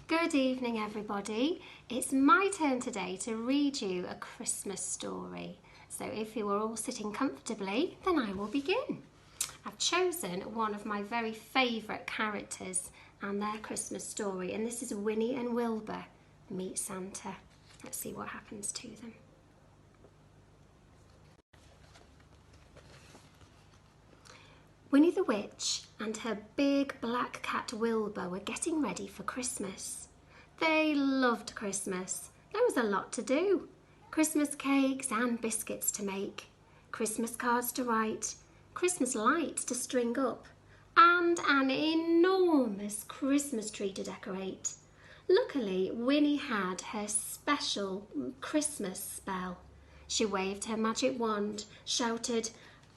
Good evening, everybody. It's my turn today to read you a Christmas story. So if you are all sitting comfortably, then I will begin. I've chosen one of my very favourite characters and their Christmas story, and this is Winnie and Wilbur meet Santa. Let's see what happens to them. Winnie the Witch and her big black cat Wilbur were getting ready for Christmas. They loved Christmas. There was a lot to do. Christmas cakes and biscuits to make, Christmas cards to write, Christmas lights to string up, and an enormous Christmas tree to decorate. Luckily, Winnie had her special Christmas spell. She waved her magic wand, shouted,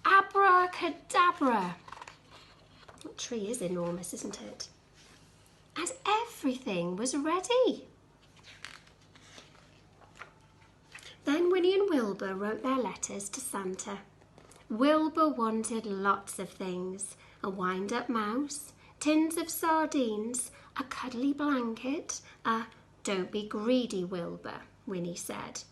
"Abracadabra!" That tree is enormous, isn't it? And everything was ready. Then Winnie and Wilbur wrote their letters to Santa. Wilbur wanted lots of things: a wind-up mouse, tins of sardines, a cuddly blanket, "Don't be greedy, Wilbur," Winnie said.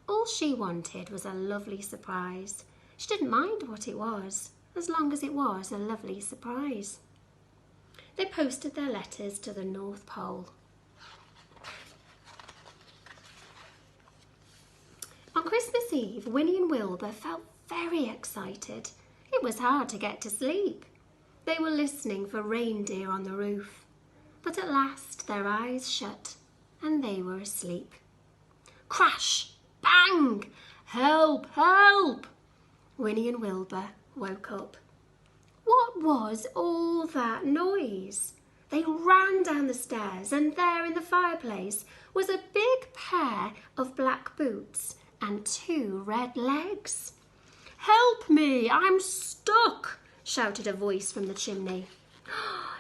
All she wanted was a lovely surprise. She didn't mind what it was, as long as it was a lovely surprise. They posted their letters to the North Pole. On Christmas Eve, Winnie and Wilbur felt very excited. It was hard to get to sleep. They were listening for reindeer on the roof, but at last their eyes shut and they were asleep. Crash! Bang! Help! Help! Winnie and Wilbur woke up. What was all that noise? They ran down the stairs, and there in the fireplace was a big pair of black boots and 2 red legs. "Help me! I'm stuck!" shouted a voice from the chimney.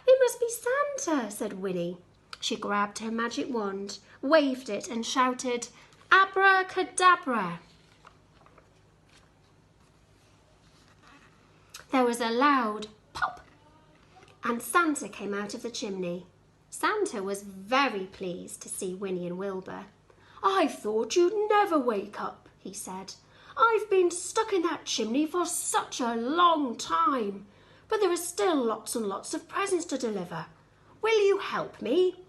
"It must be Santa," said Winnie. She grabbed her magic wand, waved it and shouted, "Abracadabra!" There was a loud pop, and Santa came out of the chimney. Santa was very pleased to see Winnie and Wilbur. "I thought you'd never wake up," he said. "I've been stuck in that chimney for such a long time, but there are still lots and lots of presents to deliver. Will you help me?"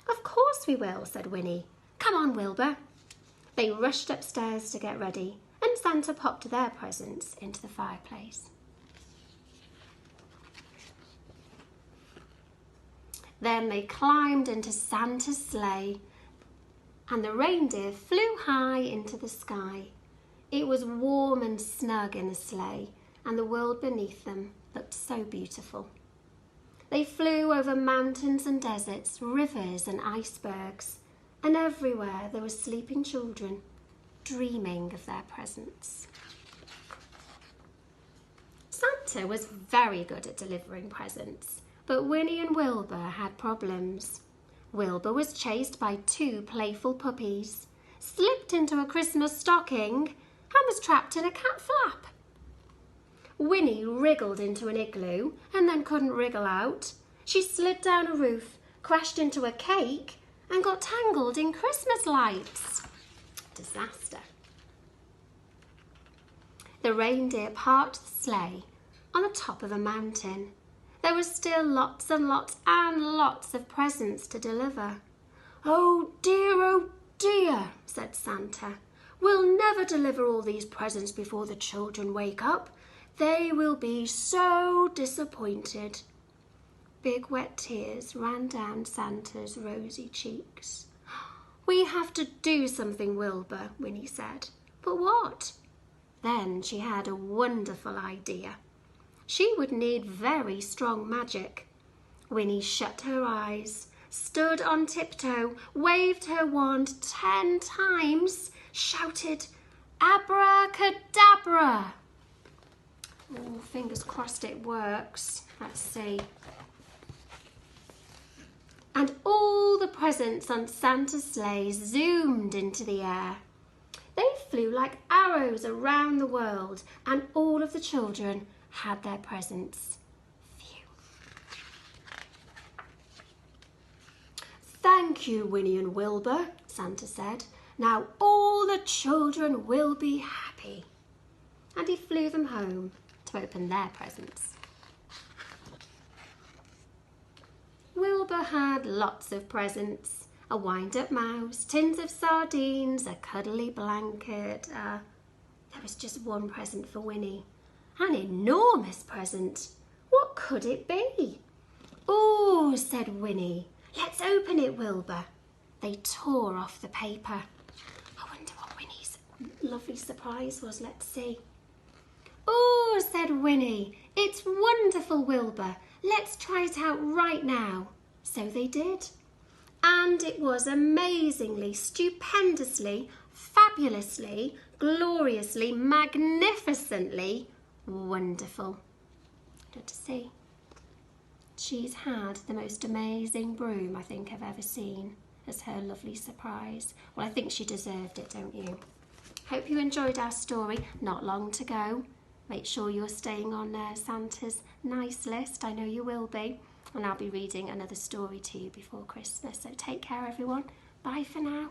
"Of course we will," said Winnie. "Come on, Wilbur." They rushed upstairs to get ready, and Santa popped their presents into the fireplace. Then they climbed into Santa's sleigh, and the reindeer flew high into the sky. It was warm and snug in the sleigh, and the world beneath them looked so beautiful. They flew over mountains and deserts, rivers and icebergs, and everywhere there were sleeping children dreaming of their presents. Santa was very good at delivering presents, but Winnie and Wilbur had problems. Wilbur was chased by 2 playful puppies, slipped into a Christmas stocking, and was trapped in a cat flap. Winnie wriggled into an igloo and then couldn't wriggle out. She slid down a roof, crashed into a cake, and got tangled in Christmas lights. Disaster. The reindeer parked the sleigh on the top of a mountain. There were still lots and lots and lots of presents to deliver. Oh dear, said Santa. "We'll never deliver all these presents before the children wake up. They will be so disappointed." Big wet tears ran down Santa's rosy cheeks. "We have to do something, Wilbur," Winnie said. "But what?" Then she had a wonderful idea. She would need very strong magic. Winnie shut her eyes, stood on tiptoe, waved her wand 10 times, shouted, "Abracadabra!" Oh, fingers crossed it works. Let's see. And all the presents on Santa's sleigh zoomed into the air. They flew like arrows around the world, and all of the children had their presents. Phew. Thank you, Winnie and Wilbur, Santa said. Now all the children will be happy. And he flew them home to open their presents. Wilbur had lots of presents. A wind-up mouse, tins of sardines, a cuddly blanket. There was just one present for Winnie. An enormous present. What could it be? "Oh," said Winnie. "Let's open it, Wilbur." They tore off the paper. I wonder what Winnie's lovely surprise was. Let's see. "Oh," said Winnie. "It's wonderful, Wilbur. Let's try it out right now." So they did. And it was amazingly, stupendously, fabulously, gloriously, magnificently wonderful. Good to see. She's had the most amazing broom I think I've ever seen as her lovely surprise. Well, I think she deserved it, don't you? Hope you enjoyed our story. Not long to go. Make sure you're staying on Santa's nice list. I know you will be. And I'll be reading another story to you before Christmas. So take care, everyone. Bye for now.